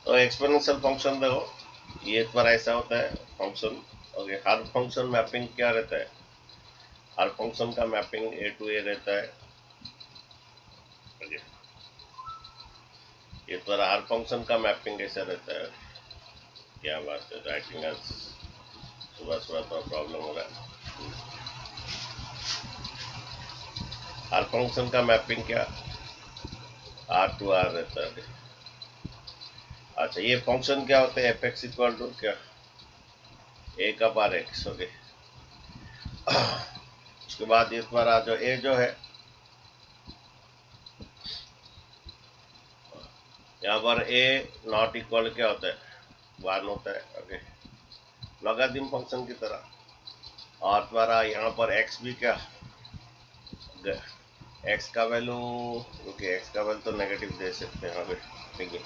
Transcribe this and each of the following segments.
तो exponential function देखो, ये पर ऐसा होता है फंक्शन। ओके, हर फंक्शन मैपिंग क्या रहता है, हर फंक्शन का मैपिंग ए टू ए रहता है। ओके, ये पर हर फंक्शन का मैपिंग कैसा रहता है, क्या बात है, राइटिंग आज सुबह सुबह तो प्रॉब्लम हो रहा है। हर फंक्शन का मैपिंग क्या आर टू आर रहता है। अच्छा, ये फंक्शन क्या होते हैं, एफ एक्स इक्वल टू क्या ए का पार एक्स। ओके, उसके बाद इस बार आ जो ए जो है, यहाँ पर ए नॉट इक्वल क्या होता है, वन होता है। ओके, लॉगरिथम फंक्शन की तरह। और द्वारा यहाँ पर एक्स भी क्या, एक्स का वैल्यू, ओके एक्स का वैल्यू तो नेगेटिव दे सकते हैं। ओके, ठीक है,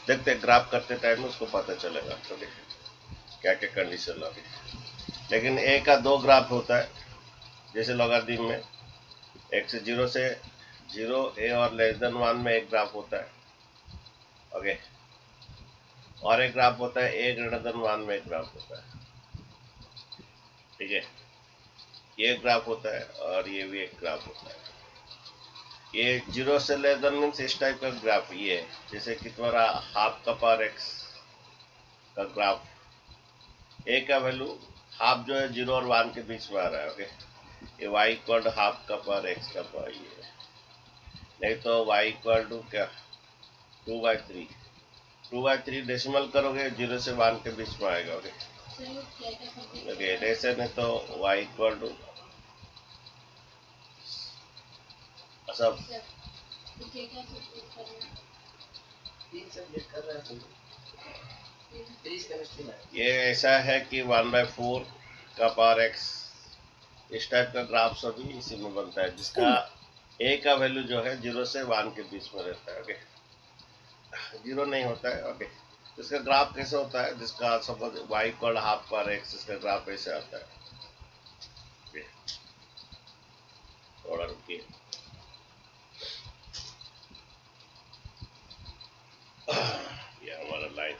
देखते ग्राफ करते टाइम उसको पता चलेगा। ओके, क्या क्या कंडीशन होगी। लेकिन ए का दो ग्राफ होता है, जैसे लॉगरिथम में एक्स जीरो से जीरो ए और लेस देन वन में एक ग्राफ होता है। ओके, और एक ग्राफ होता है ए ग्रेटर देन वन में एक ग्राफ होता है। ठीक है, ये ग्राफ होता है और ये भी एक ग्राफ होता है। ये जीरो से लेस देन मीन्स इस टाइप का ग्राफ ये है, जैसे कि तुम्हारा हाफ का पावर एक्स का ग्राफ, ए का वैल्यू हाफ जो है जीरो और वन के बीच में आ रहा है। ओके, ये वाई इक्वल टू हाफ का पावर एक्स का पावर ये है, नहीं तो वाई इक्वल टू क्या 2/3, 2/3 डेसिमल करोगे जीरो से वन के बीच में आएगा। ओके, ओके ऐसे नहीं तो वाई इक्वल टू सब ये ऐसा है कि 1/4 का पावर एक्स, इस टाइप का ग्राफ सभी इसी में बनता है, जिसका ए का वैल्यू जो है जीरो से वन के बीच में रहता है। ओके, जीरो नहीं होता है। ओके, इसका ग्राफ कैसे होता है, जिसका suppose Y equal half power X, इसका ग्राफ ऐसे आता है। थोड़ा रुकिए, ये हमारा लाइन।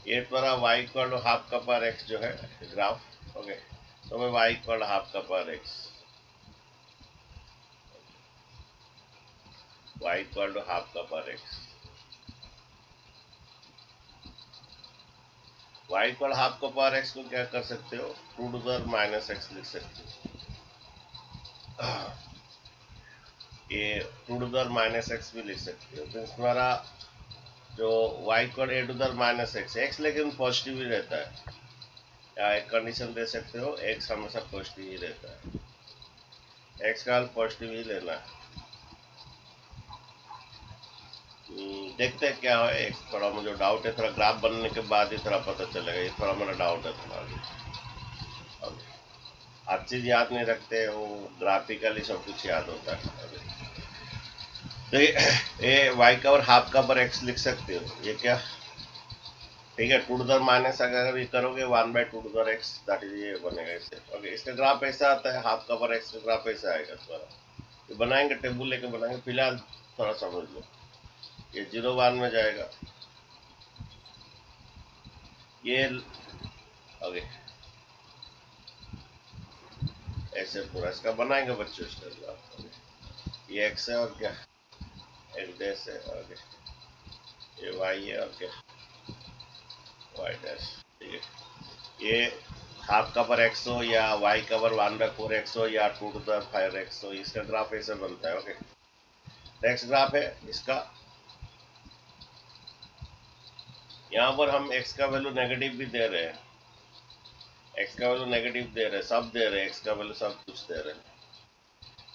ये द्वारा वाई इक्वल हाफ का पावर एक्स जो है ग्राफ। ओके, तो मैं वाई इक्वल हाफ का power X, Y equal half का power X, Y equal half का पावर एक्स को क्या कर सकते हो, 2⁻⁻x लिख सकते हो। ये 2⁻⁻x भी लिख सकते हो, तो तुम्हारा जो वाई इक्वल a⁻x, एक्स लेकिन पॉजिटिव ही रहता है, या एक कंडीशन दे सकते हो एक्स हमेशा पॉजिटिव ही रहता है, एक्स का पॉजिटिव ही लेना है। देखते हैं क्या है, एक थोड़ा मुझे डाउट है, थोड़ा ग्राफ बनने के बाद ही थोड़ा पता चलेगा, ये थोड़ा मेरा डाउट है थोड़ा। हर चीज याद नहीं रखते, वो ग्राफिकली सब कुछ याद होता है। तो ये वाई का और हाफ का पर एक्स लिख सकते हो, ये क्या ठीक है, 2⁻⁻ अगर ये करोगे 1/2x, दैट इज ये बनेगा इससे। ओके, इसका ग्राफ ऐसा आता है, हाफ का पर एक्स का ग्राफ ऐसा आएगा थोड़ा, ये बनाएंगे टेबल लेके बनाएंगे, फिलहाल थोड़ा समझ लो। ये 0 1 में जाएगा ये। ओके, ऐसे पूरा इसका बनाएंगे बच्चों, इसका ग्राफ। ये एक्स है और क्या एक्स डैश है। ओके, ये वाई है और क्या वाई डैश। ठीक है, ये हाफ कवर एक्स हो या वाई कवर 1/4x हो या 2⁵x हो, इसका ग्राफ ऐसे बनता है। ओके, नेक्स्ट ग्राफ है इसका, यहाँ पर हम x का वैल्यू नेगेटिव भी दे रहे हैं, x का वैल्यू नेगेटिव दे रहे हैं, सब दे रहे हैं, x का वैल्यू सब कुछ दे रहे हैं।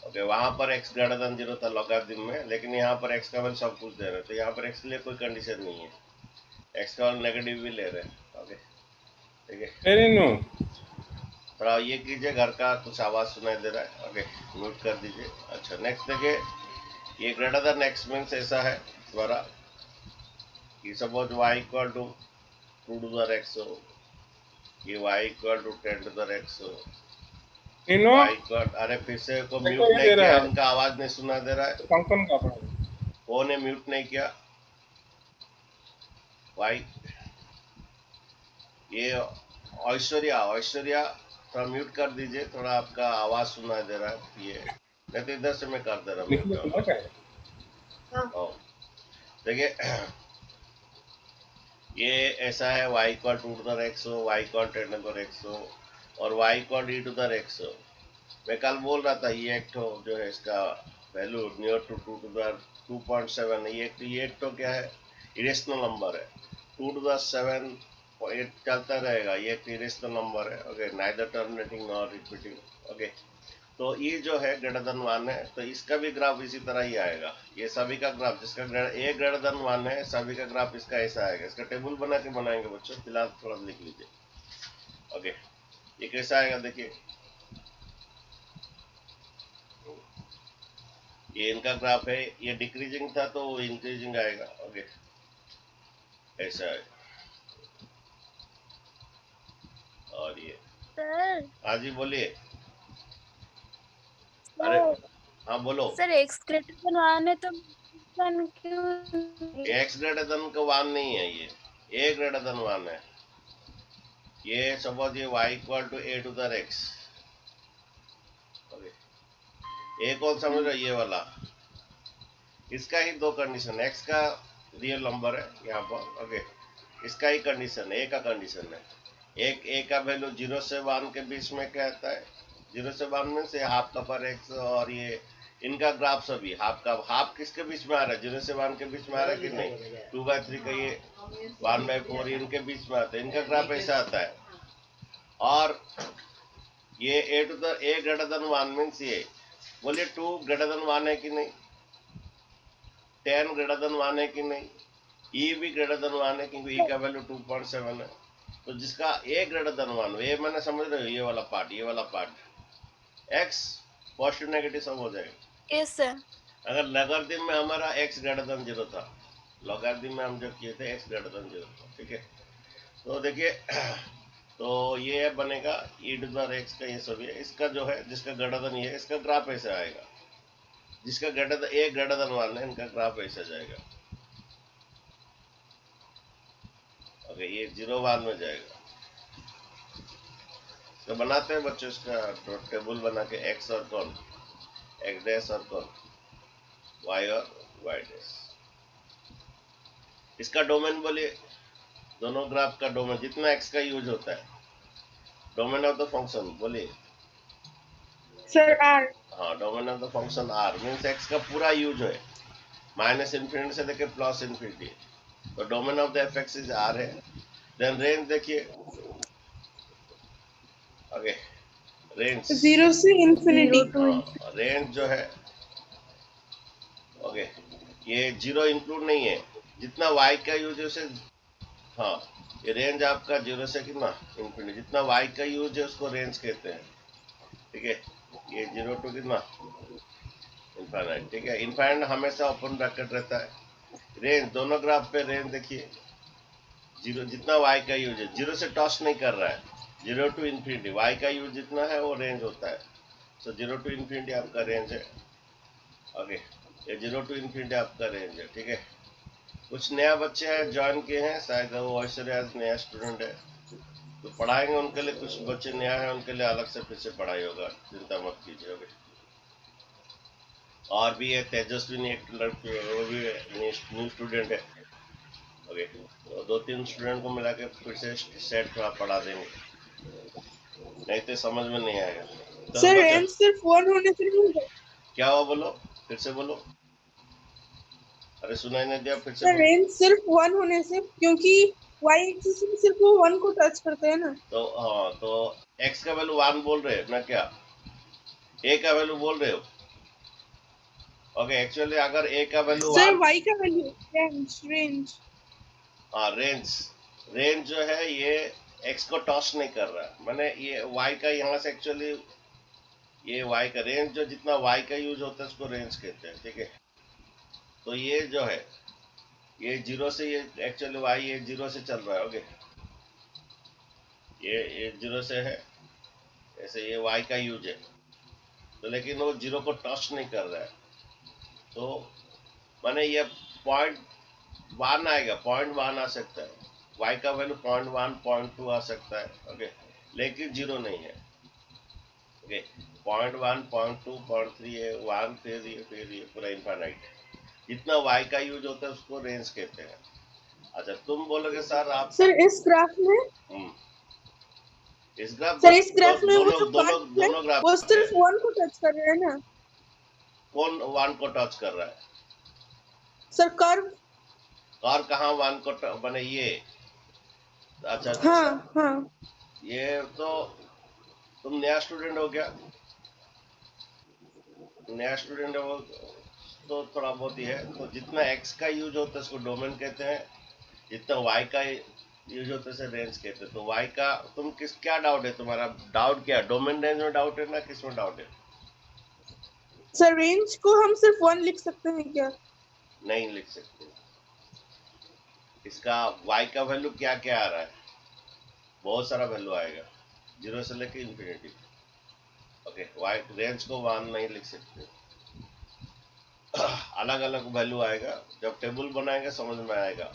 ओके, वहां पर x ग्रेटर देन 0 था लॉगरिथम में, लेकिन यहाँ पर x का वैल्यू सब कुछ दे रहे हैं, तो यहाँ पर x के लिए कोई कंडीशन नहीं है, x का वैल्यू नेगेटिव भी ले रहे हैं। ओके, ठीक है, थोड़ा ये कीजिए, घर का कुछ आवाज सुनाई दे रहा है। ओके, म्यूट कर दीजिए। अच्छा, नेक्स्ट देखिए, ये ग्रेटर देन x मीन्स ऐसा है द्वारा कि suppose y equal to 2⁻x हो, ये y इक्वल टू 10⁻x हो, नीनो वाई कॉर्ड, अरे फिर से को देखो म्यूट ये नहीं दे रहा किया, है उनका आवाज नहीं सुना दे रहा है, कंकन का अपना। फोन ने म्यूट नहीं किया। वाई ये ऐश्वर्या, ऐश्वर्या थोड़ा म्यूट कर दीजिए, थोड़ा आपका आवाज सुनाई दे रहा है, ये नहीं तो इधर से मैं कर दे रहा लिख म्यूट। लो तुम्हारा क्या है। हाँ देखिए, ये ऐसा है y equal to the x हो, y equal ten to x हो, और y equal e to the x हो। मैं कल बोल रहा था ये एक तो जो है इसका value near to to to the 2.7 है, ये एक तो क्या है, इरेशनल नंबर है, 2 to the 7 चलता रहेगा, ये एक इरेशनल नंबर है। Okay, neither terminating nor repeating. Okay, तो ये जो है ग्रेटर देन 1 है, तो इसका भी ग्राफ इसी तरह ही आएगा। ये सभी का ग्राफ जिसका ए ग्रेटर देन 1 है, सभी का ग्राफ इसका ऐसा आएगा। इसका टेबल बना के बनाएंगे बच्चों, फिलहाल थोड़ा लिख लीजिए। ओके, ये कैसा आएगा देखिए, ये इनका ग्राफ है, ये डिक्रीजिंग था तो इंक्रीजिंग आएगा। ओके, ऐसा है। और ये, सर हाँ जी बोलिए। अरे सर हाँ बोलो। Sir x greater than one है तो वन क्यों नहीं? एक्स ग्रेटर देन का 1 नहीं है, ये ए ग्रेटर देन 1 है। ये सपोज ये y equal to A to the X. Okay, ए कौन समझ रहे हो, ये वाला, इसका ही दो कंडीशन, एक्स का रियल नंबर है यहाँ पर। ओके, इसका ही कंडीशन है, ए का कंडीशन है। एक ए का वैल्यू 0 से 1 के बीच में क्या आता है, 0 से 1 में से हाफ का पर एक्स, और ये इनका ग्राफ सभी हाफ का, हाफ किसके बीच में आ रहा है, 0 से 1 के बीच में आ रहा है कि नहीं, 2/3 का ये 1/4 इनके बीच में आता है, इनका ग्राफ ऐसा आता है। और ये A to the A greater than 1 means ये, बोलिए 2 ग्रेटर देन 1 है कि नहीं, 10 ग्रेटर देन 1 है कि नहीं, ई भी ग्रेटर देन 1 है क्योंकि ई का वैल्यू 2.7 है। तो जिसका ए ग्रेटर देन 1, ये मैंने समझ रहे हो, ये वाला पार्ट, ये वाला पार्ट एक्स पॉजिटिव नेगेटिव सब हो जाएगा। Yes sir. अगर लॉगरिथम में हमारा एक्स ग्रेटर देन 0 था, लॉगरिथम में हम जो किए थे एक्स ग्रेटर देन 0 था, ठीक है। तो देखिए, तो ये बनेगा ई टू द एक्स का, ये सब है इसका जो है, जिसका ग्रेटर देन ये, इसका ग्राफ ऐसे आएगा, जिसका ग्रेटर देन ए ग्रेटर देन 1 है, इनका ग्राफ ऐसे जाएगा। ओके, ये 0 1 में जाएगा। तो बनाते हैं बच्चों इसका टेबल बना के, एक्स और कौन, एक्स डैश और कौन, वाई और वाई डैश। इसका डोमेन बोलिए, दोनों ग्राफ का डोमेन जितना एक्स का यूज होता है, डोमेन ऑफ द फंक्शन बोलिए। Sir R. हाँ, domain of the function R means X का पूरा यूज है, माइनस इन्फिनिटी से लेके प्लस इन्फिनिटी, तो domain of the F X is R है। देन रेंज देखिए, ओके, रेंज, 0 से इंफिनिटी। 0 to हाँ रेंज जो है, ओके, ये 0 इंक्लूड नहीं है, जितना वाई का यूज है उसे, हाँ ये रेंज आपका 0 से कितना इंफिनिटी, जितना वाई का यूज है उसको रेंज कहते हैं, ठीक है। ये 0 टू कितना इनफाइनाइट, ठीक है। इनफाइनाइट हमेशा ओपन ब्रैकेट रहता है। रेंज दोनों ग्राफ पे रेंज देखिए, 0 जितना वाई का यूज है, 0 से टॉस नहीं कर रहा है, 0 टू इन्फिनिटी वाई का यूज जितना है वो रेंज होता है। सो 0 टू इन्फिनिटी आपका रेंज है। ओके, ये 0 टू इन्फिनिटी आपका रेंज है, ठीक है। कुछ नया बच्चे हैं ज्वाइन किए हैं, शायद वो ऐश्वर्या नया स्टूडेंट है, तो पढ़ाएंगे उनके लिए, कुछ बच्चे नया है उनके लिए अलग से फिर से पढ़ाई होगा, चिंता मत कीजिए। ओके, और भी है तेजस्विनी, एक लड़की है, वो भी न्यू स्टूडेंट है। ओके, तो 2 3 स्टूडेंट को मिला के फिर से सेट थोड़ा पढ़ा देंगे, नहीं तो समझ में नहीं आएगा। तो सर बच्चों, रेंज सिर्फ 1 होने से नहीं होगा। क्या हुआ बोलो, फिर से बोलो, अरे सुनाई नहीं दिया, फिर से सर बोलो। रेंज सिर्फ 1 होने से, क्योंकि y एक्सिस में सिर्फ वो 1 को टच करते हैं ना। तो हाँ, तो एक्स का वैल्यू 1 बोल रहे हैं ना, क्या ए का वैल्यू बोल रहे हो। ओके, एक्चुअली अगर ए का वैल्यू सर 1, y का वैल्यू रेंज रेंज। हाँ रेंज, रेंज जो है ये एक्स को टॉस नहीं कर रहा है, मैंने ये वाई का यहाँ से एक्चुअली, ये वाई का रेंज जो जितना वाई का यूज होता है उसको रेंज कहते हैं, ठीक है। तो ये जो है, ये 0 से, ये एक्चुअली वाई ये 0 से चल रहा है। ओके, ये 0 से है, ऐसे ये y का यूज है, तो लेकिन वो 0 को टच नहीं कर रहा है, तो माने ये 0.1 आएगा, 0.1 आ सकता है, y का वैल्यू 0.1 0.2 आ सकता है, ओके, लेकिन 0 नहीं है, ओके। 0.1 0.2 0.3 है, 1 फिर ये पूरा इनफाइनाइट, जितना y का यूज होता है उसको रेंज कहते हैं। अच्छा, तुम बोलोगे सर आप सर इस ग्राफ में हम्म, इस ग्राफ सर इस ग्राफ में वो दोनों जो दोनों कर्व है दोनों ग्राफ वो है। सिर्फ 1 को टच कर रहे हैं ना कौन 1 को टच कर रहा है? Sir curve. और कहाँ 1 को बने ये? अच्छा, हाँ हाँ ये तो तुम नया स्टूडेंट हो क्या? नया स्टूडेंट हो तो थोड़ा बहुत ही है, तो जितना x का यूज होता है उसको डोमेन कहते हैं, जितना y का यूज होता है रेंज कहते हैं। तो y का तुम क्या डाउट है तुम्हारा? डाउट क्या, डोमेन रेंज में डाउट है ना किस में डाउट है? सर रेंज को हम सिर्फ 1 लिख सकते हैं क्या? नहीं लिख सकते। इसका y का वैल्यू क्या क्या आ रहा है? बहुत सारा वैल्यू आएगा, 0 से लेके इंफिनिटी, ओके। y रेंज को 1 नहीं लिख सकते, अलग अलग वैल्यू आएगा, जब टेबल बनाएंगे समझ में आएगा,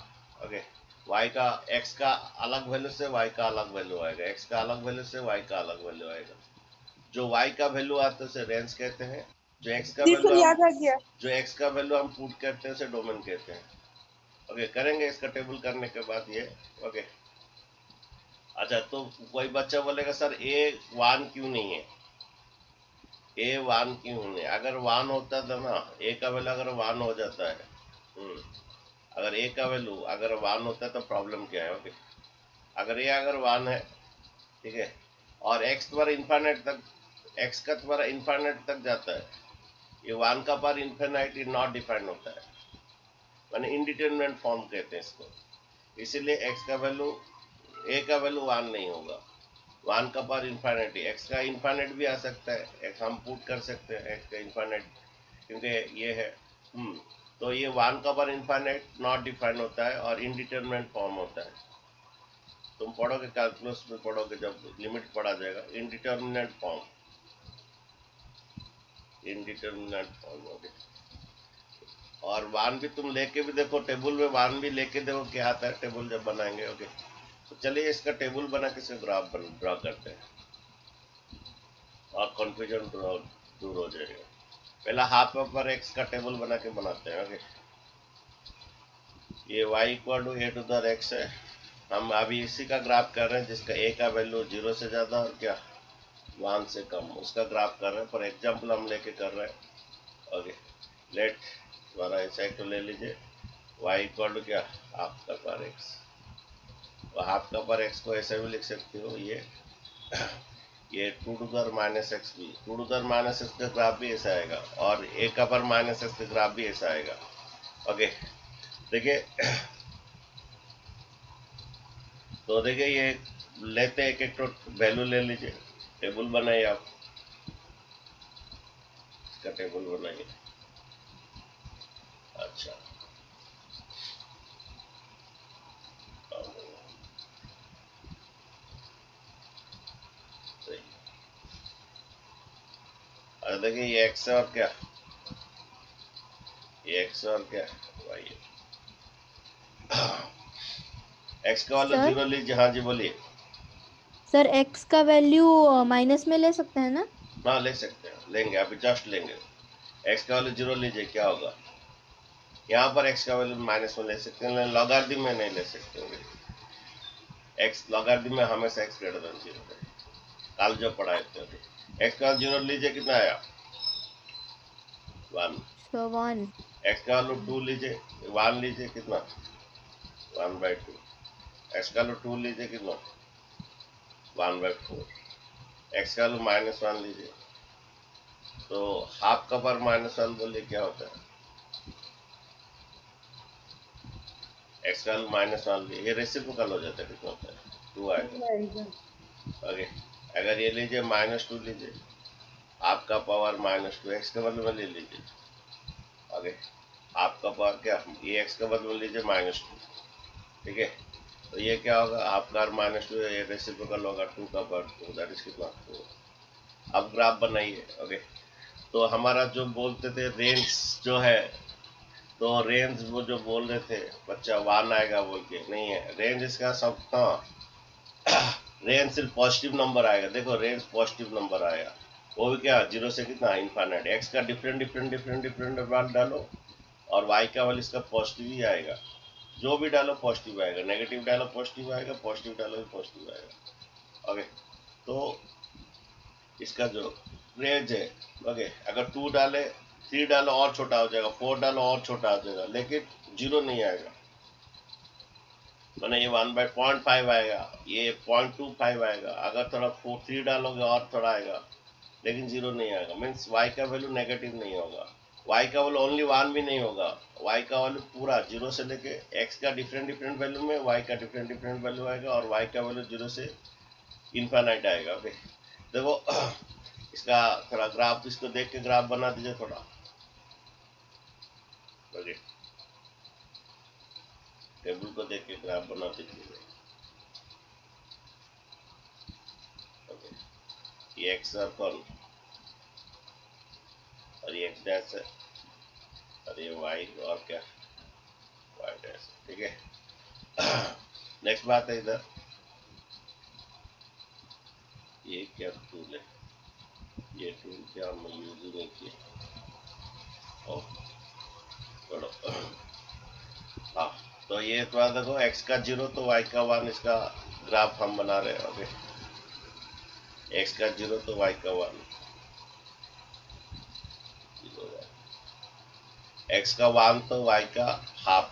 ओके। y का x का अलग वैल्यू से y का अलग वैल्यू आएगा, x का अलग वैल्यू से y का अलग वैल्यू आएगा। जो y का वैल्यू आता है उसे रेंज कहते हैं, जो x का जी वैल्यू सर हम याद आ गया। पुट करते हैं उसे डोमेन कहते हैं, ओके। करेंगे इसका टेबल करने के बाद ये, ओके। अच्छा, तो कोई बच्चा बोलेगा सर a 1 क्यों नहीं है? a 1 क्यों नहीं? अगर 1 होता था ना, a का वैल्यू अगर 1 हो जाता है, अगर a का वैल्यू अगर 1 होता है तो प्रॉब्लम क्या है, ओके। अगर a अगर 1 है, ठीक है, और x तुम्हारा इनफाइनाइट तक, x का तुम्हारा इनफाइनाइट तक जाता है, ये 1 का पार इनफाइनाइट नॉट डिफाइंड होता है, माने इनडिटरमिनेट फॉर्म कहते हैं इसको, इसीलिए x का वैल्यू a का वैल्यू 1 नहीं होगा। 1 का पार इनफाइनाइट, x का इनफाइनाइट भी आ सकता है, x हम पुट कर सकते हैं x का इनफाइनाइट, क्योंकि ये है, तो ये 1 का पार इनफाइनाइट नॉट डिफाइंड होता है और इनडिटरमिनेट फॉर्म होता है। तुम पढ़ोगे कैलकुलस में पढ़ोगे, जब लिमिट पढ़ा जाएगा, इनडिटरमिनेट फॉर्म, ओके। और 1 भी तुम लेके भी देखो, टेबल में 1 भी लेके देखो क्या आता है टेबल जब बनाएंगे, ओके। तो चलिए इसका टेबल बना के इसका ग्राफ ड्रा करते हैं और कंफ्यूजन दूर हो जाएगा। पहला हाफ पर एक्स का टेबल बना के बनाते हैं, ओके। ये y equal to a to the x है, हम अभी इसी का ग्राफ कर रहे हैं जिसका a का वैल्यू 0 से ज्यादा और क्या 1 से कम, उसका ग्राफ कर रहे हैं। फॉर एग्जाम्पल हम लेके कर रहे हैं, ओके। लेट वाला ऐसा एक तो ले लीजिए, y इक्वल टू क्या हाफ का पर x, और हाफ का पर x को ऐसे भी लिख सकते हो, ये 2 टू द माइनस एक्स भी, 2 टू द माइनस एक्स का ग्राफ भी ऐसा आएगा, और a का पर माइनस एक्स का ग्राफ भी ऐसा आएगा, ओके। देखिए, तो देखिए ये लेते एक एक तो वैल्यू ले लीजिए, टेबल बनाइए, आप इसका टेबल बनाइए। अच्छा, सही। और देखिए ये एक्स और क्या, ये एक्स और क्या भाई, एक्स का वाला सर 0 लीजिए। हाँ जी बोलिए। सर x का वैल्यू माइनस में ले सकते हैं ना? हाँ ले सकते हैं, लेंगे अभी जस्ट लेंगे। एक्स का वैल्यू 0 लीजिए, क्या होगा? यहाँ पर एक्स का वैल्यू माइनस में ले सकते हैं, लॉगरिथम में नहीं ले सकते होंगे। एक्स लॉगरिथम में हमेशा एक्स ग्रेटर देन 0 है, कल जो पढ़ाए थे। एक्स का 0 लीजिए, कितना आया 1। So 1। एक्स का वैल्यू 2 लीजिए, 1 लीजिए, कितना 1/2। एक्स का वैल्यू 2 लीजिए, कितना 1/4। एक्स का वैल्यू -1 लीजिए, तो हाफ का पर -1 बोलिए क्या होता है? एक्स का वैल्यू -1 लीजिए, ये रेसिप्रोकल हो जाता है, कितना होता है 2 आएगा, ओके। अगर ये लीजिए -2 लीजिए, आपका पावर -2 एक्स के बदले में ले लीजिए, ओके। आपका पावर क्या, ये एक्स के बदले में लीजिए -2, ठीक है। तो ये क्या होगा, आपका -2 ये रेसिप्रोकल होगा 2 का पावर 2, दैट इज कितना 4। अब ग्राफ बनाइए। ओके, तो हमारा जो बोलते थे रेंज जो है, तो रेंज वो जो बोल रहे थे बच्चा 1 आएगा बोल के, नहीं है रेंज इसका सब। हाँ, रेंज सिर्फ पॉजिटिव नंबर आएगा। देखो रेंज पॉजिटिव नंबर आएगा, वो भी क्या 0 से कितना इनफाइनाइट। एक्स का different different different different value डालो और वाई का वैल्यू इसका पॉजिटिव ही आएगा। जो भी डालो पॉजिटिव आएगा, नेगेटिव डालो पॉजिटिव आएगा, पॉजिटिव डालो भी पॉजिटिव आएगा। ओके, तो इसका जो रेंज है, ओके, अगर 2 डाले, 3 डालो और छोटा हो जाएगा, 4 डालो और छोटा हो जाएगा, लेकिन 0 नहीं आएगा। मैंने ये 1/0.5 आएगा, ये 0.25 आएगा। अगर थोड़ा 3 डालोगे और थोड़ा आएगा, लेकिन 0 नहीं आएगा। मीन्स y का वैल्यू नेगेटिव नहीं होगा, y का वैल्यू ओनली 1 भी नहीं होगा, y का वैल्यू पूरा 0 से लेके x का डिफरेंट डिफरेंट वैल्यू में y का डिफरेंट डिफरेंट वैल्यू आएगा, और y का वैल्यू 0 से इनफाइनाइट आएगा। ओके, देखो इसका थोड़ा ग्राफ, इसको देख के ग्राफ बना दीजिए थोड़ा। ओके, टेबल को देख के ग्राफ बना दीजिए। ओके, ये एक्स अपन और ये एक्स डैश है, और ये वाई और क्या वाई डैश, ठीक है। नेक्स्ट बात है इधर, ये क्या टूल है, ये टूल क्या हम यूज ही नहीं किए। चलो, हाँ, तो ये थोड़ा देखो x का 0 तो y का 1, इसका ग्राफ हम बना रहे हैं। ओके, x का 0 तो y का 1, x का 1 तो y का हाफ,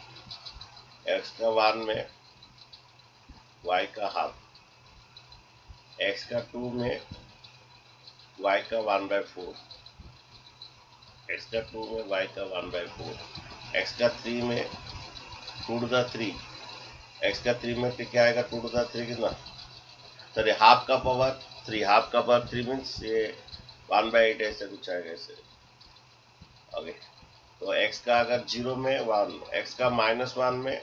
x का 1 में y का हाफ, x का 2 में y का 1/4, x का 2 में y का 1/4, x का 3 में 2^3, x का 3 में क्या आएगा 2^3 कितना, सॉरी हाफ का पावर 3, हाफ का पावर 3 मीन्स ये 1/8 ऐसे कुछ आएगा ऐसे। ओके, तो x का अगर 0 में 1, x का -1 में,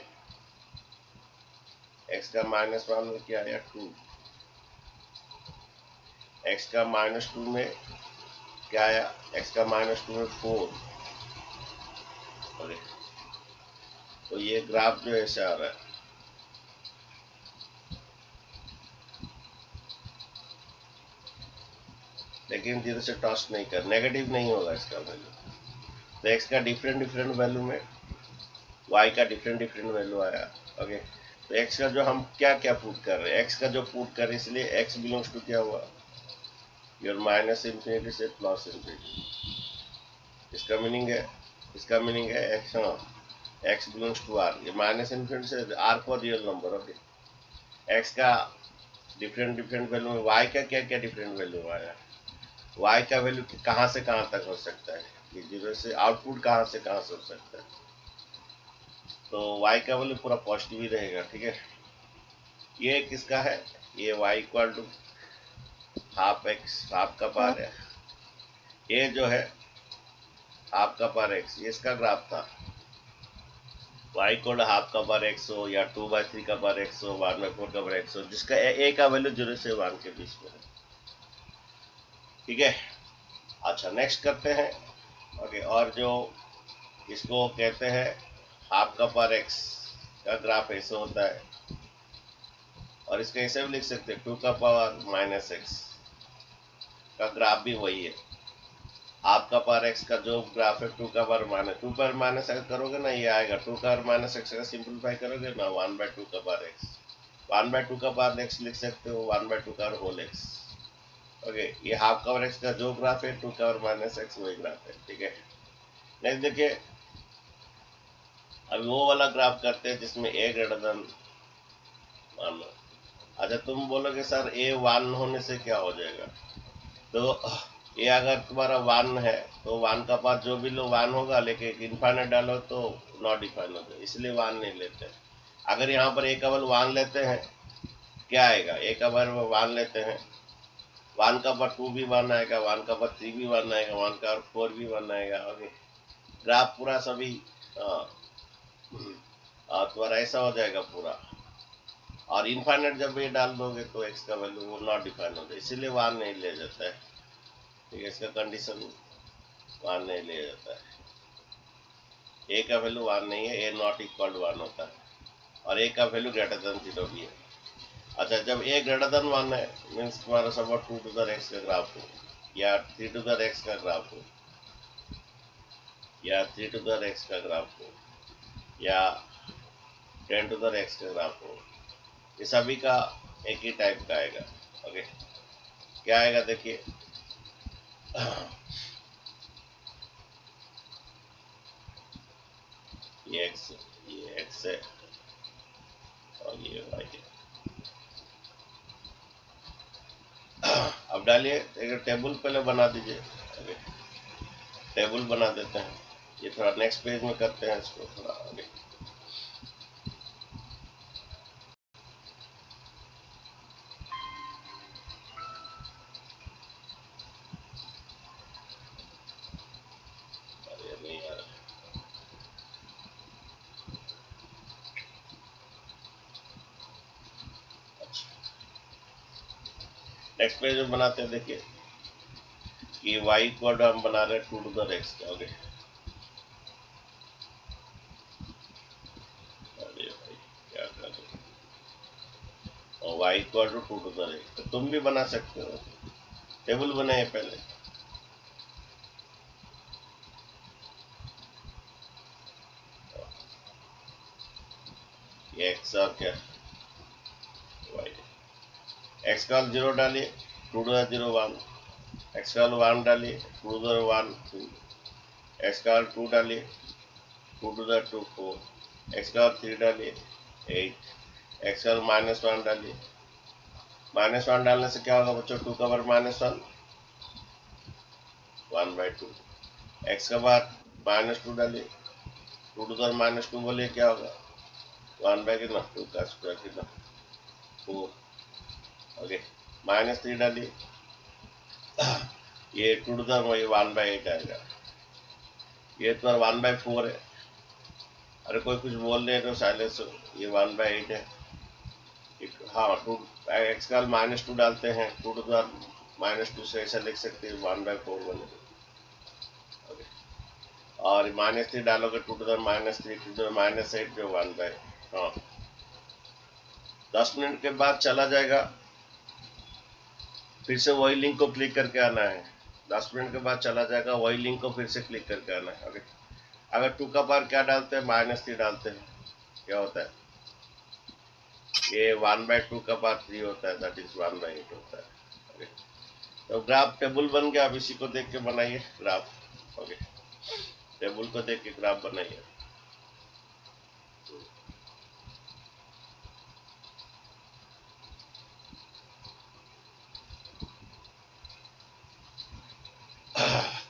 x का -1 में क्या आया 2, x का -2 में क्या आया, x का -2 में 4। ओके, तो ये ग्राफ जो ऐसे आ रहा है, लेकिन 0 से टच नहीं कर, नेगेटिव नहीं होगा इसका वैल्यू। तो x का डिफरेंट डिफरेंट वैल्यू में y का डिफरेंट डिफरेंट वैल्यू आया। ओके, तो x का जो हम क्या क्या पुट कर रहे हैं, x का जो पुट कर रहे हैं, इसलिए x बिलोंग्स टू क्या हुआ, योर -∞ से +∞। इसका मीनिंग है, x, हाँ, x बिलोंग्स टू r, ये -∞ से r को रियल नंबर। ओके, x का डिफरेंट डिफरेंट वैल्यू में y का क्या क्या डिफरेंट वैल्यू आया, y का वैल्यू कहाँ से कहाँ तक हो सकता है, ये 0 से आउटपुट कहाँ से हो सकता है, तो y का वैल्यू पूरा पॉजिटिव ही रहेगा। ठीक है, ये किसका है, ये y equal to half x, half का पार है, ये जो है हाफ का पार x, ये इसका ग्राफ था। y इक्वल हाफ का पार x हो, या 2/3 का पार x हो, 1/4 का पार x हो, जिसका a का वैल्यू 0 से 1 के बीच में है। ठीक है, अच्छा नेक्स्ट करते हैं। ओके, और जो इसको कहते हैं हाफ का पावर x का ग्राफ ऐसे होता है, और इसका ऐसे भी लिख सकते हैं 2 का पावर -x का ग्राफ भी वही है। हाफ का पावर x का जो ग्राफ है 2 का पावर -2 पर माइनस अगर करोगे ना, ये आएगा 2 का पावर -x का सिंपलीफाई करोगे ना 1/2 का पावर x, 1/2 का पावर x लिख सकते हो 1/2 का होल x। ओके, ये हाफ का पावर x का जो ग्राफ है 2 का पावर -x वही ग्राफ है। ठीक है, नेक्स्ट देखिए, अभी वो वाला ग्राफ करते हैं जिसमें a ग्रेटर देन 1। अच्छा, तुम बोलोगे सर a 1 होने से क्या हो जाएगा, तो a अगर तुम्हारा 1 है तो 1 का पास जो भी लो 1 होगा, लेकिन इनफाइनाइट डालो तो नॉट डिफाइन हो जाए, इसलिए 1 नहीं लेते। अगर यहाँ पर a का वैल्यू 1 लेते हैं, क्या आएगा, a का वैल्यू 1 लेते हैं, 1 का पावर 2 भी 1 आएगा, 1 का पावर 3 भी 1 आएगा, 1 का पावर 4 भी 1 आएगा। ओके, ग्राफ पूरा सभी तुम्हारा ऐसा हो जाएगा पूरा, और इनफाइनाइट जब ये डाल दोगे तो x का वैल्यू वो नॉट डिफाइन हो जाए, इसीलिए 1 नहीं ले जाता है। ठीक है, इसका कंडीशन 1 नहीं लिया जाता है। ए का वैल्यू 1 नहीं है, ए नॉट इक्वल टू 1 होता है और ए का वैल्यू ग्रेटर देन 0 भी है। अच्छा, जब ए ग्रेटर देन 1 है मीन्स तुम्हारा सब 2 टू द एक्स का ग्राफ हो या 3 टू द एक्स का ग्राफ हो या 3 टू द एक्स का ग्राफ हो या 10 टू द एक्स का ग्राफ हो, ये सभी का एक ही टाइप का आएगा। ओके, क्या आएगा देखिए, ये एक्स है और ये वाई है। अब डालिए, एक टेबल पहले बना दीजिए। ओके, टेबल बना देते हैं, ये थोड़ा नेक्स्ट पेज में करते हैं इसको थोड़ा आगे। अरे नहीं आ रहा। अच्छा, नेक्स्ट पेज में बनाते हैं। देखिए कि y को हम बना रहे हैं 2 टू द एक्स का। ओके, अरे भाई क्या कर रहे हो, और y equal to 2 to the X, तो तुम भी बना सकते हो। टेबल बनाए पहले, ये एक्स और क्या y, एक्स का 0 डालिए 2 टू द 0 1, एक्स का 1 डालिए 2 टू द 1 2, एक्स का 2 डालिए 2 टू द 2 4, एक्स का 3 डालिए 8, एक्स का -1 डालिए। -1 डालने से क्या होगा बच्चों, 2 का पावर -1 1/2, एक्स का बाद -2 डालिए 2 टू द -2 बोलिए क्या होगा 1 बाय कितना 2 का स्क्वायर कितना 4। ओके, -3 डालिए, ये 2 टू द 1/8 आएगा, ये तो 1/4 है। अरे कोई कुछ बोल रहे तो साइलेंस, ये 1/8 है। हाँ, 2 एक्स का -2 डालते हैं 2 टू द -2 से ऐसा लिख सकते हैं 1/4 बने। ओके, और -3 डालोगे 2 टू द -3 टू द -8 जो 1/, हाँ 10 मिनट के बाद चला जाएगा, फिर से वही लिंक को क्लिक करके आना है। 10 मिनट के बाद चला जाएगा, वही लिंक को फिर से क्लिक करके आना है। ओके, अगर 2 का पावर क्या डालते हैं -3 डालते हैं, क्या होता है ये 1/2 का पावर 3 होता है, दैट इज 1/8 होता है। ओके, तो ग्राफ टेबल बन गया। अब इसी को देख के बनाइए ग्राफ। ओके, टेबल को देख के ग्राफ बनाइए।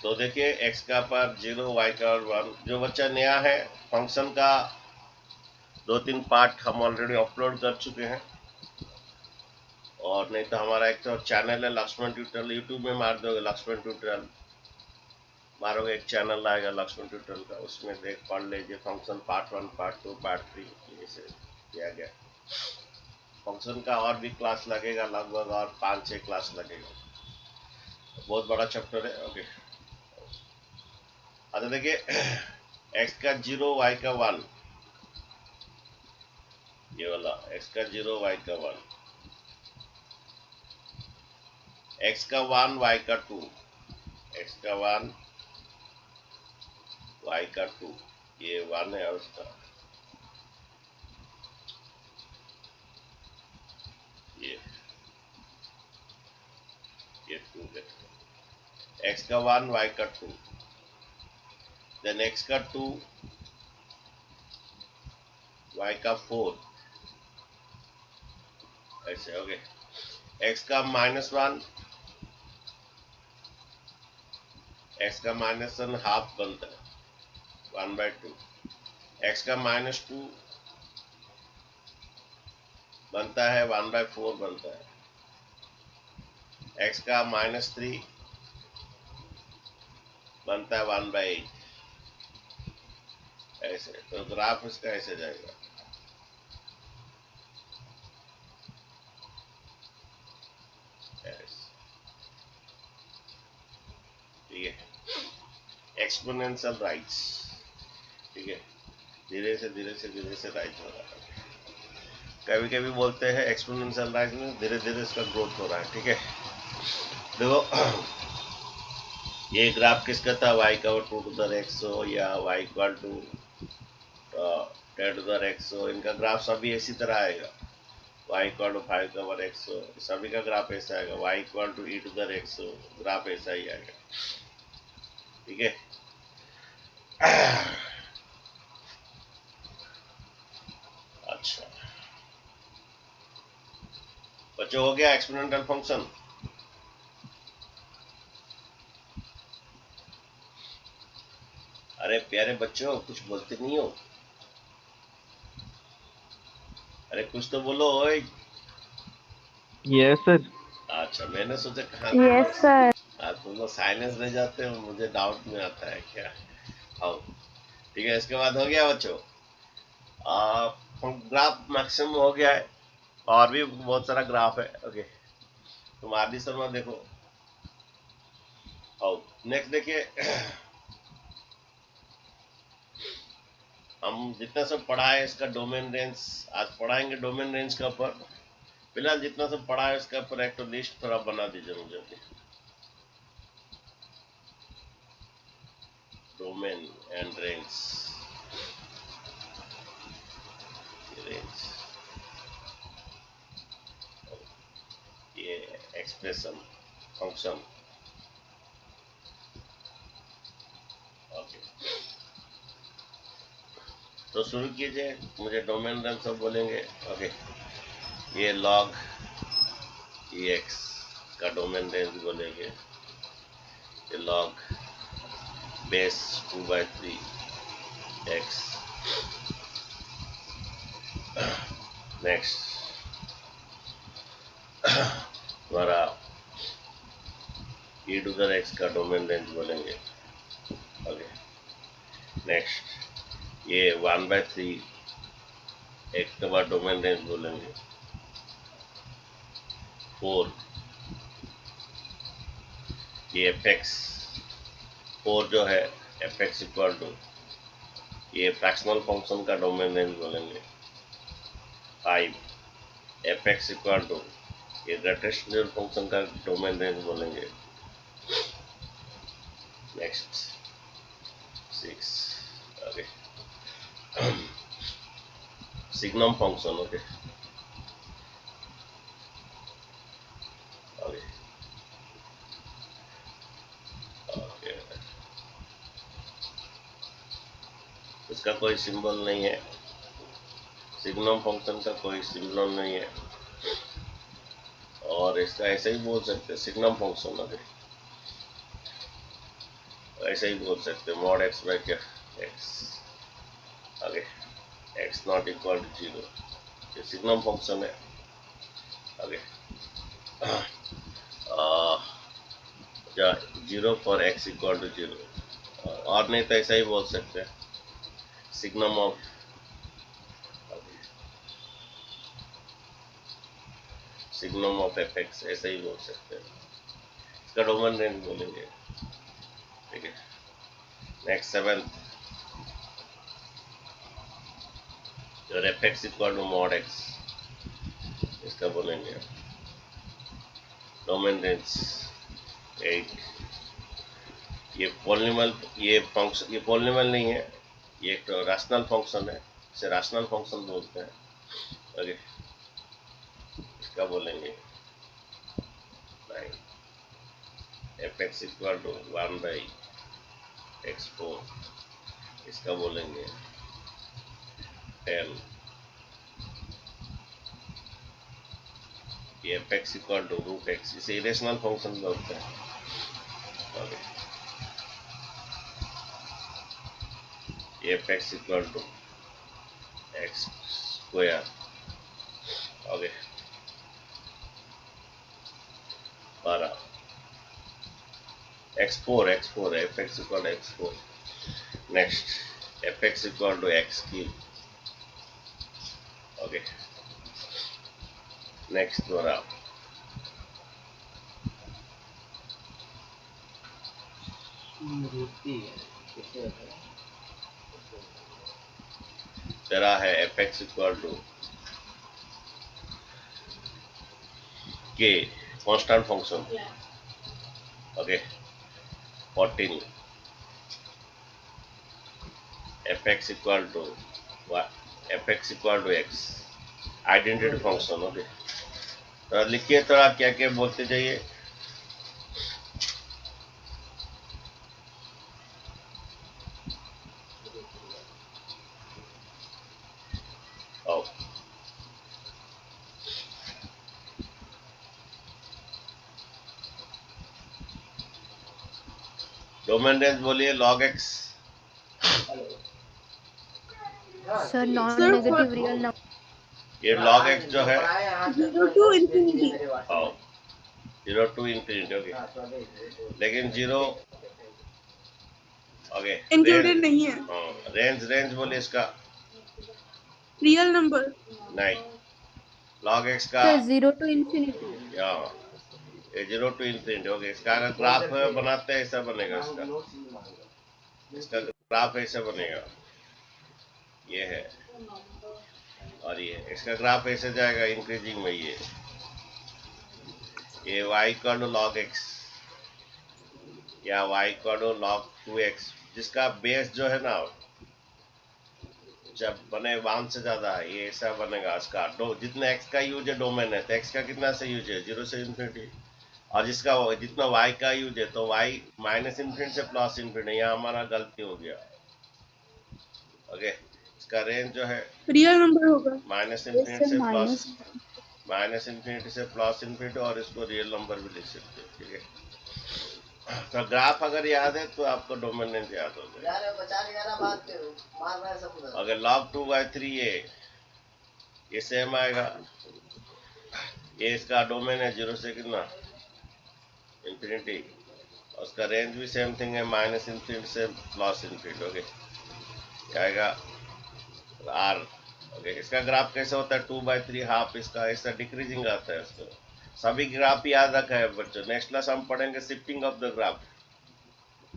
तो देखिए x का पावर 0, y का 1। जो बच्चा नया है, फंक्शन का 2-3 पार्ट हम ऑलरेडी अपलोड कर चुके हैं, और नहीं तो हमारा एक तो चैनल है लक्ष्मण ट्यूटोरियल, यूट्यूब में मार दोगे लक्ष्मण ट्यूटोरियल, मारोगे एक चैनल आएगा लक्ष्मण ट्यूटोरियल का, उसमें देख पढ़ लीजिए फंक्शन पार्ट 1 पार्ट 2 पार्ट 3 ऐसे किया गया। फंक्शन का और भी क्लास लगेगा, लगभग और 5-6 क्लास लगेगा, बहुत बड़ा चैप्टर है। ओके, अच्छा देखिए x का 0 y का 1, ये वाला x का 0 y का 1, x का 1 y का 2, x का 1 y का 2, ये 1 है और उसका ये 2 है। x का 1 y का 2, देन x का 2 y का 4 ऐसे। ओके, x का -1, x का -1 हाफ बनता है 1/2, x का -2 बनता है 1/4 बनता है, x का -3 बनता है 1/8 ऐसे। तो ग्राफ इसका ऐसे जाएगा। ऐसे एक्सपोनेंशियल राइज, ठीक है, धीरे से राइज हो रहा है। कभी कभी बोलते हैं एक्सपोनेंशियल राइज में धीरे धीरे इसका ग्रोथ हो रहा है, ठीक है। देखो ये ग्राफ किसका था, y का 2 to the x या y equal to 10 to the x, इनका ग्राफ सभी इसी तरह आएगा। y इक्वल टू 5 का 1x, सभी का ग्राफ ऐसा आएगा। y equal to e to the x, ग्राफ ऐसा ही आएगा, ठीक है। अच्छा बच्चों, हो गया एक्सपोनेंशियल फंक्शन। अरे प्यारे बच्चों, कुछ बोलते नहीं हो, अरे कुछ तो बोलो। ओए यस सर। अच्छा, मैंने सोचा कहाँ यस सर। तुम लोग साइलेंस रह जाते हो, मुझे डाउट में आता है क्या। हाँ ठीक है, इसके बाद हो गया बच्चों, ग्राफ मैक्सिमम हो गया है, और भी बहुत सारा ग्राफ है। ओके, तुम आदि शर्मा देखो। आओ नेक्स्ट देखिए, हम जितना सब पढ़ा है इसका डोमेन रेंज आज पढ़ाएंगे। डोमेन रेंज का ऊपर फिलहाल जितना सब पढ़ा है इसका ऊपर एक तो लिस्ट थोड़ा बना दीजिए मुझे। डोमेन एंड रेंज, ये एक्सप्रेशन फंक्शन। ओके, तो शुरू कीजिए, मुझे डोमेन रेंज सब बोलेंगे। ओके, ये लॉग एक्स का डोमेन रेंज बोलेंगे, ये लॉग बेस 2/3 एक्स। नेक्स्ट हमारा e to the x का डोमेन रेंज बोलेंगे। ओके, नेक्स्ट ये 1/3 x के बाद डोमेन रेंज बोलेंगे 4। ये fx 4 जो है fx इक्वल टू ये फ्रैक्शनल फंक्शन का डोमेन रेंज बोलेंगे 5। fx इक्वल टू ये ग्रेटेशनल फंक्शन का डोमेन रेंज बोलेंगे। Next 6। Okay, signum function. Okay okay okay, इसका कोई सिंबल नहीं है, सिग्नम फंक्शन का कोई सिंबल नहीं है, और इसका ऐसे ही बोल सकते हैं सिग्नम फंक्शन। ओके, ऐसे ही बोल सकते हैं मॉड एक्स बाय क्या X. Okay, X not equal to 0, ये सिग्नम फंक्शन है। Okay, 0 for X equal to 0, और नहीं तो ऐसा ही बोल सकते हैं signum of signum of F X, ऐसा ही बोल सकते हैं। इसका डोमेन रेंज बोलेंगे, ठीक है। नेक्स्ट 7, जो F X equal to mod X, इसका बोलेंगे डोमेन रेंज 8। ये पॉलिनॉमियल, ये फंक्शन, ये पॉलिनॉमियल नहीं है, ये एक रैशनल फंक्शन है, इसे रैशनल फंक्शन बोलते हैं। ओके, इसका बोलेंगे 9। F X equal to 1/x4, इसका बोलेंगे 10। ये F X equal to root X, इसे इरेशनल फंक्शन बोलते हैं। ओके, ये F X equal to X square. Okay, 12। x4 F X equal to x4। Next F X equal to X cube. Okay, next द्वारा मूर्ति है तेरा है F X equal to K constant function, okay 14 F X equal to X identity function, okay. तो लिखिए थोड़ा क्या क्या बोलते जाइए। आओ डोमेन रेंज बोलिए log x. Sir non Sir, negative real number ये लॉग एक्स जो है 0 to infinity. आओ 0 to infinity, ओके। लेकिन 0 ओके Included नहीं है. रेंज रेंज बोलिए इसका। Real number. नहीं, लॉग एक्स का सर 0 टू इंफिनिटी। या ये 0 टू इन्फिनिटी, ओके। इसका अगर ग्राफ बनाते हैं ऐसा बनेगा, इसका ग्राफ ऐसा बनेगा, ये है और ये इसका ग्राफ ऐसे जाएगा इंक्रीजिंग में, ये y equal to log X या y equal to log 2x, जिसका बेस जो है ना जब बने 1 से ज्यादा है, ये ऐसा बनेगा। इसका जितना x का यूज है डोमेन है, तो x का कितना से यूज है 0 से इन्फिनिटी, और जिसका जितना y का यूज है तो y माइनस इन्फिनिटी से प्लस इन्फिनिटी। यहाँ हमारा गलती हो गया, ओके। इसका रेंज जो है Real number होगा. माइनस इन्फिनिटी से प्लस माइनस इन्फिनिटी से प्लस इन्फिनिटी, और इसको रियल नंबर भी लिख सकते हैं, ठीक है। तो ग्राफ अगर याद है तो आपको डोमेन रेंज याद हो जाएगा। अगर log 2/3 ये सेम आएगा, ये इसका डोमेन है 0 से कितना इन्फिनिटी, और उसका रेंज भी सेम थिंग है माइनस इन्फिनिटी से प्लस इन्फिनिटी, ओके। आएगा आर, ओके। इसका ग्राफ कैसे होता है 2/3 हाफ, इसका ऐसा डिक्रीजिंग आता है। इसको सभी ग्राफ याद रखा है बच्चों। नेक्स्ट क्लास हम पढ़ेंगे shifting of the graph,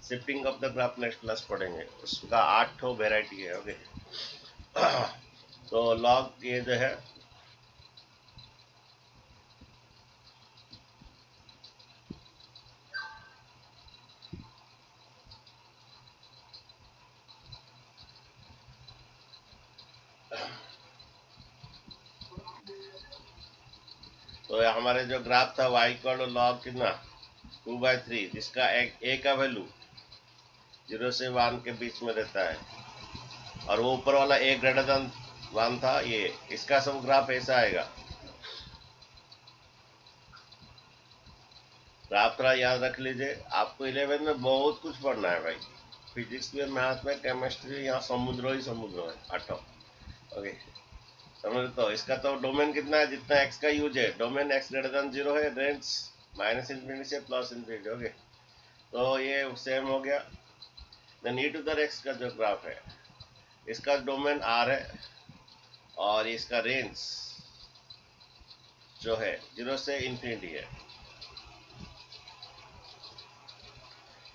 shifting of the graph next class पढ़ेंगे। उसका 8 वेराइटी है, ओके। तो लॉग ये जो है तो हमारे जो ग्राफ था y इक्वल टू लॉग कितना 2/3, जिसका a का वैल्यू 0 से 1 के बीच में रहता है, और वो ऊपर वाला a ग्रेटर देन 1 था, ये इसका सब ग्राफ ऐसा आएगा। ग्राफ थोड़ा याद रख लीजिए, आपको 11 में बहुत कुछ पढ़ना है भाई। फिजिक्स में, मैथ में, केमिस्ट्री, यहाँ समुद्र ही समुद्र है, आठों, ओके। समझ तो इसका तो डोमेन कितना है, जितना x का यूज है, डोमेन x ग्रेटर देन 0 है, रेंज माइनस इन्फिनिटी से प्लस इन्फिनिटी, ओके। तो ये सेम हो गया। Then e to the x का जो ग्राफ है, इसका डोमेन r है, और इसका रेंज जो है 0 से इन्फिनिटी है।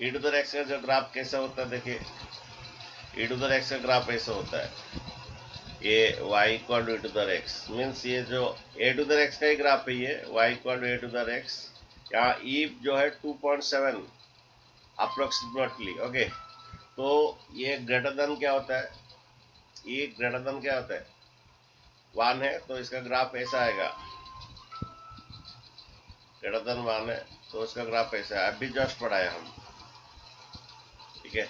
e टू द x का जो ग्राफ कैसा होता है देखिए, e टू द x का ग्राफ ऐसा होता है, ये y equal to A to the X, means ये जो ए टू द एक्स का ही ग्राफ है, ये y equal to A to the X. यहाँ ई जो है 2.7 अप्रोक्सीमेटली, ओके। तो ये ग्रेटर देन क्या होता है, ये ग्रेटर देन क्या होता है 1 है, तो इसका ग्राफ ऐसा आएगा, ग्रेटर देन 1 है तो इसका ग्राफ ऐसा है। अभी जस्ट पढ़ाया हम, ठीक है,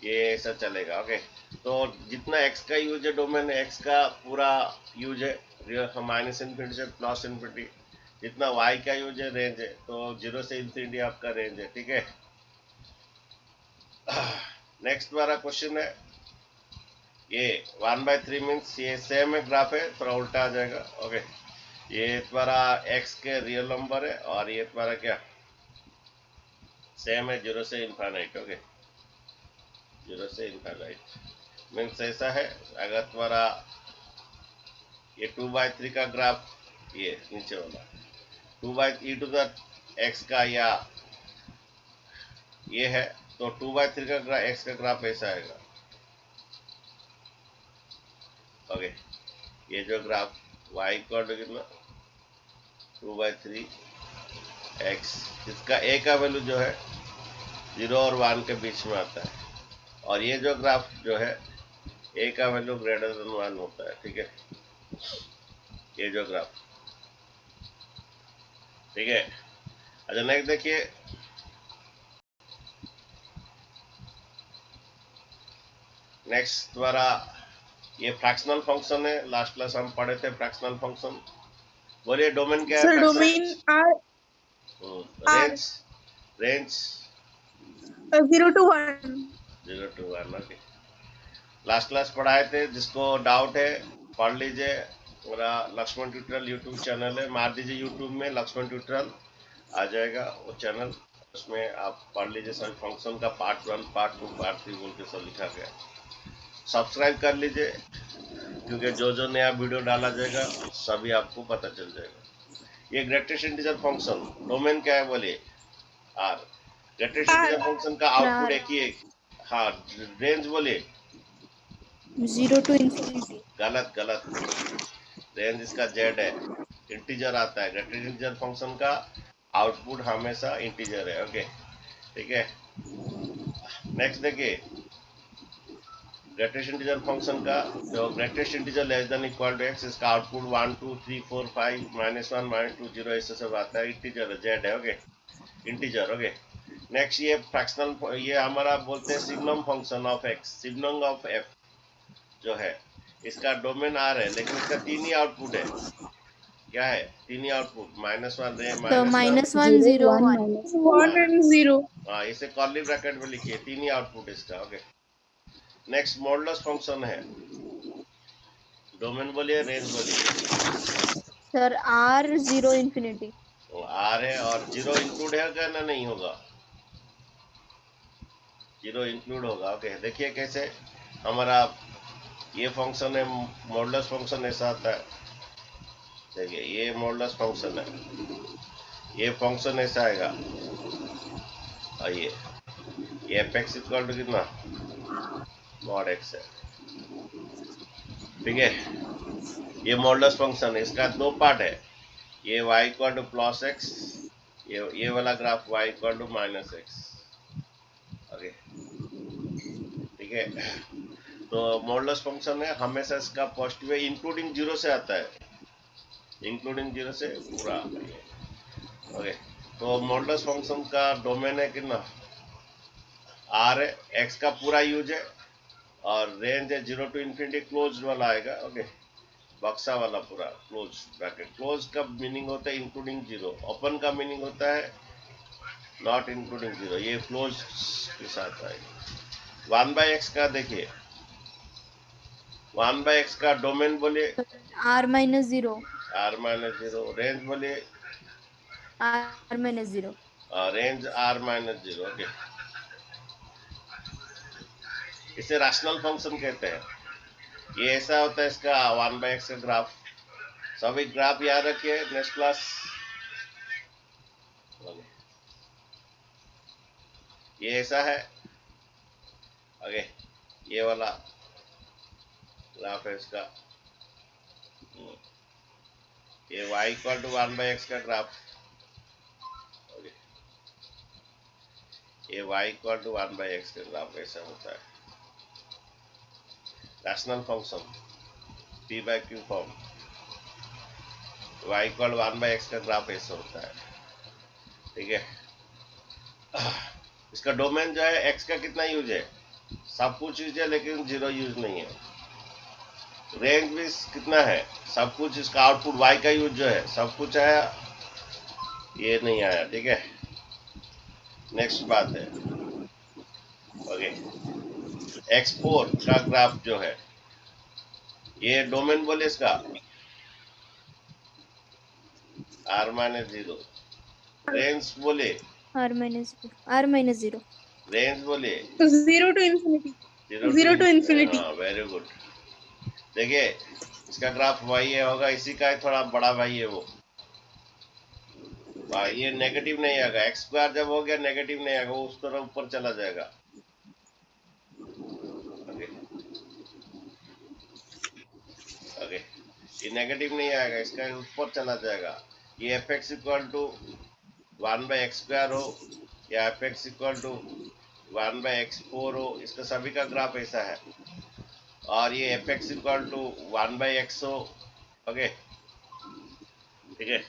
ये ऐसा चलेगा, ओके। तो जितना x का यूज है डोमेन, x का पूरा यूज है माइनस इन्फिनिटी से प्लस इन्फिनिटी, जितना y का यूज है रेंज है, तो 0 से इन्फिनिटी आपका रेंज है, ठीक है। नेक्स्ट हमारा क्वेश्चन है, ये 1/3 मीन्स ये सेम है ग्राफ है, थोड़ा उल्टा आ जाएगा, ओके। ये तुम्हारा x के रियल नंबर है, और ये तुम्हारा क्या सेम है 0 से इन्फिनिट, ओके। 0 से इन्फिनिट मीन्स ऐसा है। अगर तुम्हारा ये 2/3 का ग्राफ, ये नीचे वाला 2/e टू द x का, या ये है तो 2/3 का ग्राफ एक्स का ग्राफ ऐसा आएगा। ओके, ये जो ग्राफ y इक्वल टू कितना 2/3 एक्स, इसका a का वैल्यू जो है 0 और 1 के बीच में आता है, और ये जो ग्राफ जो है a का वैल्यू ग्रेटर देन 1 होता है। ठीक है, ये जो ग्राफ, ठीक है। अच्छा नेक्स्ट देखिए, नेक्स्ट द्वारा ये फ्रैक्शनल फंक्शन है, लास्ट क्लास हम पढ़े थे फ्रैक्शनल फंक्शन। बोलिए डोमेन क्या है? Sir domain are range, range 0 to 1। 0 to 1। Okay, last class पढ़ाए थे, जिसको डाउट है पढ़ लीजिए, मेरा लक्ष्मण ट्यूटोरियल यूट्यूब चैनल है, मार दीजिए यूट्यूब में लक्ष्मण ट्यूटोरियल आ जाएगा वो चैनल, उसमें आप पढ़ लीजिए सभी फंक्शन का पार्ट 1 पार्ट 2 पार्ट 3 बोल के सब लिखा गया। सब्सक्राइब कर लीजिए, क्योंकि जो जो नया वीडियो डाला जाएगा सभी आपको पता चल जाएगा। ये ग्रेटेस्ट इंटीजर फंक्शन डोमेन क्या है? बोलिए आर। ग्रेटेस्ट इंटीजर फंक्शन का आउटपुट एक ही है। हाँ, रेंज बोलिए 0 to infinity। गलत गलत, रेंज इसका जेड है, इंटीजर आता है। ग्रेटेस्ट इंटीजर फंक्शन का आउटपुट हमेशा इंटीजर है। ओके, ठीक है। नेक्स्ट देखिए, ग्रेटेस्ट इंटीजर फंक्शन का जो greatest integer less than equal to X, इसका आउटपुट 1 2 3 4 5 -1 -2 0 ऐसे सब आता है, इंटीजर जेड है। Okay, integer. ओके, नेक्स्ट ये फ्रैक्शनल, ये हमारा बोलते हैं signum function of x, signum of F जो है, इसका डोमेन आर है, लेकिन इसका तीन ही आउटपुट है। क्या है? तीन ही आउटपुट, -1 रे तो -1 0 1। 1 and 0। हाँ, इसे कर्ली ब्रैकेट में लिखिए, तीन ही आउटपुट इसका। ओके, नेक्स्ट मॉडुलस फंक्शन है, डोमेन बोलिए, रेंज बोलिए। Sir r 0 infinity। आर है और 0 इंक्लूड है क्या? ना नहीं होगा, 0 इंक्लूड होगा। ओके, देखिए कैसे हमारा ये फंक्शन है, मॉडुलस फंक्शन ऐसा आता है। देखिए ये मॉडुलस फंक्शन है, ये फंक्शन ऐसा आएगा, और ये एफ एक्स इक्वल टू कितना मॉड एक्स है। ठीक है, ये मॉडुलस फंक्शन है, इसका दो पार्ट है, ये y equal to plus X, ये वाला graph y equal to -x। Okay, ठीक है। तो मॉडुलस फंक्शन है, हमेशा इसका पॉजिटिव है, इंक्लूडिंग 0 से आता है, इंक्लूडिंग 0 से पूरा। ओके, तो मॉडुलस फंक्शन का डोमेन है कितना आर है, एक्स का पूरा यूज है, और रेंज है 0 to infinity, क्लोज वाला आएगा। ओके, बक्सा वाला पूरा क्लोज ब्रैकेट। क्लोज का मीनिंग होता है इंक्लूडिंग 0, ओपन का मीनिंग होता है नॉट इंक्लूडिंग 0, ये क्लोज के साथ आएगा। 1/x का देखिए, 1/x का डोमेन बोलिए r -0। r -0, रेंज बोलिए r -0। Range r -0। ओके, इसे रैशनल फंक्शन कहते हैं। ये ऐसा होता है इसका 1/x का ग्राफ, सभी ग्राफ याद रखिए नेक्स्ट क्लास। ये ऐसा है। ओके, ये वाला ग्राफ है इसका, ये y इक्वल टू 1/x का ग्राफ। ओके, ये y इक्वल टू 1/x का ग्राफ ऐसा होता है, rational function p/q form. y equal 1/x का ग्राफ ऐसा होता है। ठीक है, इसका डोमेन जो है x का कितना यूज है, सब कुछ यूज है, लेकिन 0 यूज नहीं है। रेंज भी कितना है, सब कुछ, इसका आउटपुट y का यूज जो है सब कुछ आया, ये नहीं आया। ठीक है, नेक्स्ट बात है। ओके, x4 का ग्राफ जो है, ये डोमेन बोले इसका r -0, रेंज बोले r -0। रेंज बोले 0 to infinity। 0 to infinity। हाँ, वेरी गुड। देखिए इसका ग्राफ वही है होगा, इसी का थोड़ा बड़ा भाई है वो। ये नेगेटिव नहीं आएगा, एक्स स्क्वायर जब हो गया नेगेटिव नहीं आएगा, वो उस तरह ऊपर चला जाएगा। ओके ओके, ये नेगेटिव नहीं आएगा, इसका ऊपर चला जाएगा। ये F X equal to 1/x² हो या F X equal to 1/x4 हो, इसका सभी का ग्राफ ऐसा है। और ये F X equal to 1/x हो। ओके ठीक है,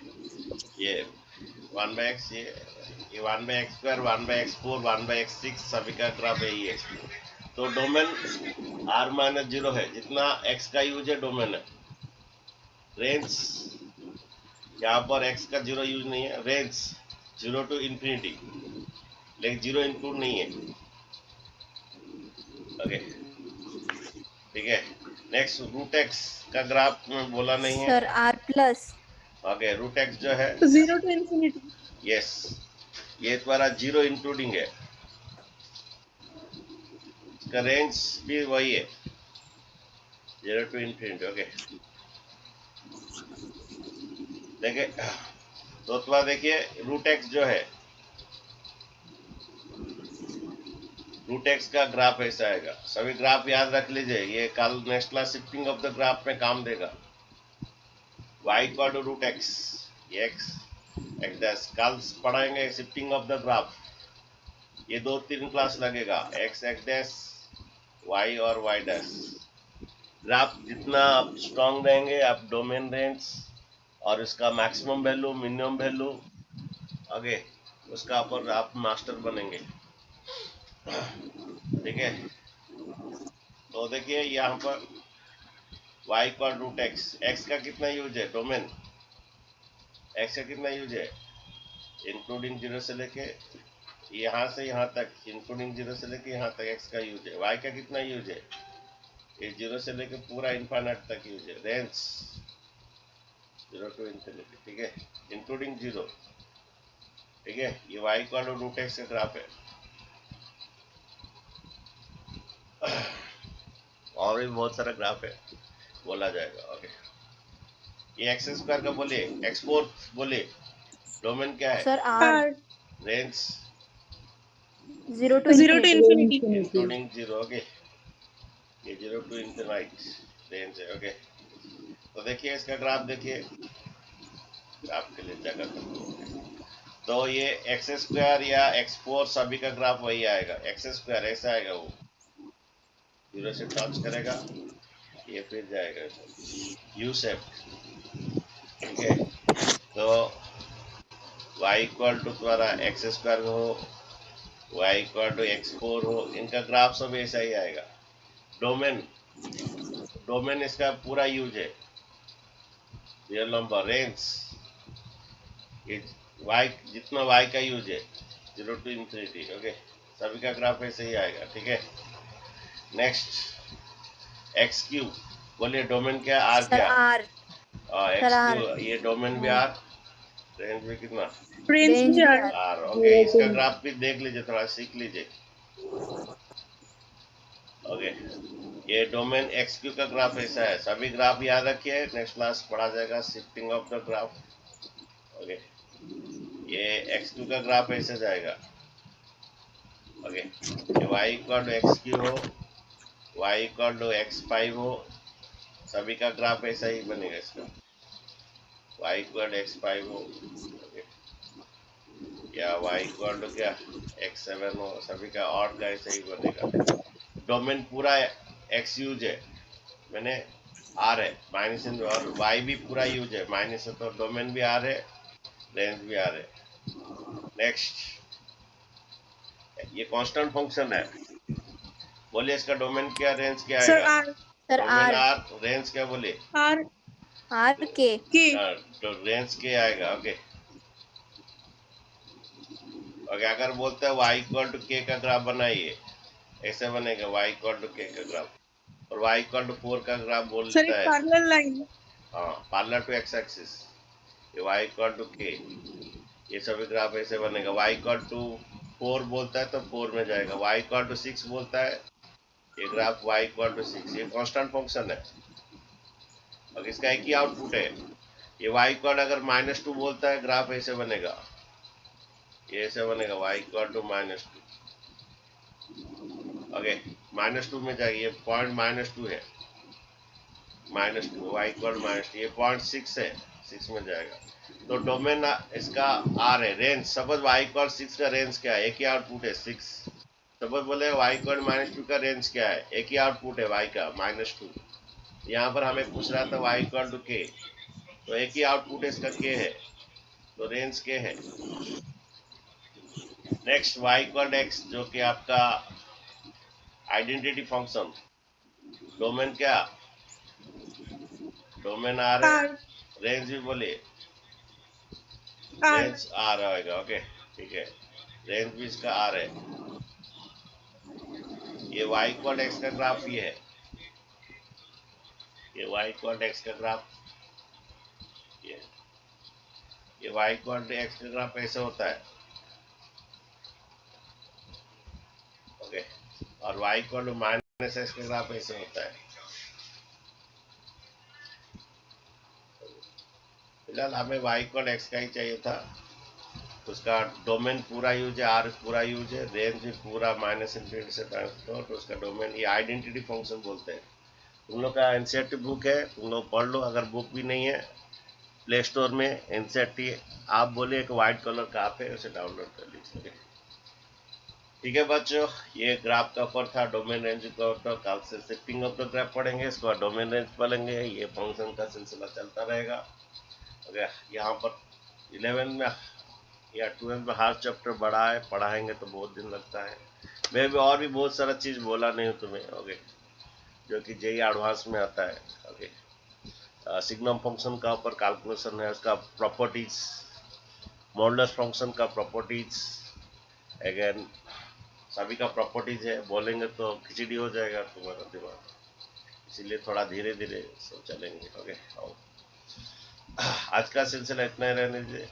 ये 1/x, ये 1/x², 1/x4, 1/x6 सभी का ग्राफ यही है। तो डोमेन r-0 है, जितना x का यूज है डोमेन है। रेंज यहाँ पर x का 0 यूज नहीं है, रेंज 0 to infinity, लेकिन 0 इंक्लूड नहीं है। ओके ठीक है, नेक्स्ट रूट एक्स का ग्राफ में बोला नहीं है। Sir r+। Okay, root X जो है 0 to infinity. यस, ये तुम्हारा 0 इंक्लूडिंग है, इसका रेंज भी वही है 0 to infinity। ओके देखिए, तो तुम्हारा देखिए रूट एक्स जो है, रूट एक्स का ग्राफ ऐसा आएगा। सभी ग्राफ याद रख लीजिए, ये कल next class shifting of the graph में काम देगा। y equal to root X, X dash कल पढ़ाएंगे शिफ्टिंग ऑफ द ग्राफ, ये 2-3 क्लास लगेगा, एक्स डैश y और y डैश। ग्राफ जितना आप स्ट्रॉन्ग रहेंगे, आप डोमेन रेंज और इसका मैक्सिमम वैल्यू मिनिमम वैल्यू आगे उसका पर आप मास्टर बनेंगे। ठीक है, तो देखिए यहाँ पर y equal root X, X का कितना यूज है डोमेन, एक्स का कितना यूज है इंक्लूडिंग 0 से लेके यहाँ से यहाँ तक, इंक्लूडिंग 0 से लेके यहाँ तक एक्स का यूज है। y का कितना यूज है, ये 0 से लेके पूरा इनफाइनाइट तक यूज है, रेंज 0 to infinity। ठीक है, इंक्लूडिंग 0। ठीक है, ये y equal to root X का ग्राफ है। और भी बहुत सारा ग्राफ है, बोला जाएगा। ओके, ये एक्स स्क्वायर का बोलिए, x4 बोलिए, डोमेन क्या है, sir r R. Range 0 to 0 to infinity। infinity. Including 0। Okay, ये 0 to infinite रेंज है। ओके, तो देखिए इसका ग्राफ देखिए, ग्राफ के लिए जगह तो ये एक्स स्क्वायर या x4 सभी का ग्राफ वही आएगा। एक्स स्क्वायर ऐसा आएगा, वो 0 से टच करेगा, ये फिर जाएगा यू शेप। ठीक है, तो y इक्वल टू तुम्हारा एक्स स्क्वायर हो, y इक्वल टू x4 हो, इनका ग्राफ सब ऐसा ही आएगा। डोमेन, डोमेन इसका पूरा यूज है, रियल नंबर, रेंज ये y जितना y का यूज है 0 to infinity। ओके, सभी का ग्राफ ऐसे ही आएगा। ठीक है, नेक्स्ट एक्स क्यूब बोलिए, डोमेन क्या, आर सर क्या, r एक्स सर क्यूब, ये डोमेन भी आर, रेंज भी कितना Range Range भी भी R. आर। ओके, इसका ग्राफ भी देख लीजिए, थोड़ा सीख लीजिए। ओके, ये डोमेन एक्स क्यू का ग्राफ ऐसा है, सभी ग्राफ याद रखिए, नेक्स्ट क्लास पढ़ा जाएगा shifting of the graph. Okay, ये एक्स क्यू का ग्राफ ऐसे जाएगा। ओके, ये Y equal to X cube हो, वाई इक्वल टू x5 हो, सभी का ग्राफ ऐसा ही बनेगा इसका, y इक्वल x5 हो। ओके, या y इक्वल टू क्या x7 हो, सभी का और का ऐसा ही बनेगा। डोमेन पूरा x यूज है, मैंने r है माइनस, और y भी पूरा यूज है माइनस है, तो डोमेन भी r है, रेंज भी r है। नेक्स्ट, ये कांस्टेंट फंक्शन है, बोलिए इसका डोमेन क्या, रेंज क्या Sir आएगा, R. Sir domain r r, range क्या बोलिए, R. r k K. तो रेंज के आएगा। ओके ओके, अगर बोलते हैं y इक्वल टू के का ग्राफ बनाइए, ऐसे बनेगा y इक्वल टू के का ग्राफ, और y इक्वल टू 4 का ग्राफ Sir, बोलता एक है, parallel line. हाँ पैरेलल टू एक्स एक्सिस, ये y इक्वल टू के, ये सभी ग्राफ ऐसे बनेगा। y इक्वल टू 4 बोलता है तो 4 में जाएगा, y इक्वल टू 6 बोलता है, ये ग्राफ y इक्वल टू 6, ये कांस्टेंट फंक्शन है और इसका एक ही आउटपुट है, ये वाई इक्वल अगर -2 बोलता है ग्राफ ऐसे बनेगा, ये ऐसे बनेगा y इक्वल टू -2। ओके -2 में जाएगी, ये पॉइंट -2 है, -2 y इक्वल -2, ये पॉइंट 6 है, 6 में जाएगा। तो डोमेन इसका r है, रेंज सपोज y इक्वल 6 का रेंज क्या है, एक ही आउटपुट है 6। सपोज बोले y इक्वल -2 का रेंज क्या है, एक ही आउटपुट है y का -2। यहाँ पर हमें पूछ रहा था y इक्वल टू k, तो एक ही आउटपुट है इसका k है, तो रेंज k है। नेक्स्ट y इक्वल x जो कि आपका आइडेंटिटी फंक्शन, डोमेन क्या, डोमेन आर है, R रेंज भी बोलिए, R रेंज आर आएगा। ओके ठीक है, रेंज भी इसका आर है। ये y इक्वल x का ग्राफ ये है, ये y इक्वल x का ग्राफ ये y इक्वल x का ग्राफ ऐसे होता है। ओके और y इक्वल टू -x का ग्राफ ऐसे होता है। फिलहाल हमें y इक्वल x का ही चाहिए था, उसका डोमेन पूरा यूज है, आर पूरा यूज है, रेंज भी पूरा -∞ से ट्रांसफर, तो उसका डोमेन ये आइडेंटिटी फंक्शन बोलते हैं। तुम लोग का एनसीईआरटी बुक है, तुम लोग पढ़ लो। अगर बुक भी नहीं है प्ले स्टोर में एनसीईआरटी आप बोले एक वाइट कलर का आप है, उसे डाउनलोड कर लीजिए। ठीक है बच्चों, ये ग्राफ का ऊपर था डोमेन रेंज का ऊपर। कल से शिफ्टिंग ऑफ द ग्राफ पढ़ेंगे, इसके बाद डोमेन रेंज पढ़ेंगे, ये फंक्शन का सिलसिला चलता रहेगा। अगर यहाँ पर 11 में या 12 में हर चैप्टर बड़ा है, पढ़ाएंगे तो बहुत दिन लगता है। मैं भी और भी बहुत सारा चीज बोला नहीं हूँ तुम्हें, ओके, जो कि जेई एडवांस में आता है। ओके सिग्नम फंक्शन का ऊपर कैलकुलेशन है, उसका प्रॉपर्टीज, मॉडुलस फंक्शन का प्रॉपर्टीज, अगेन सभी का प्रॉपर्टीज है, बोलेंगे तो खिचड़ी हो जाएगा तुम्हारा दिमाग, इसीलिए थोड़ा धीरे धीरे सब चलेंगे। ओके आज का सिलसिला इतना ही रहने दीजिए।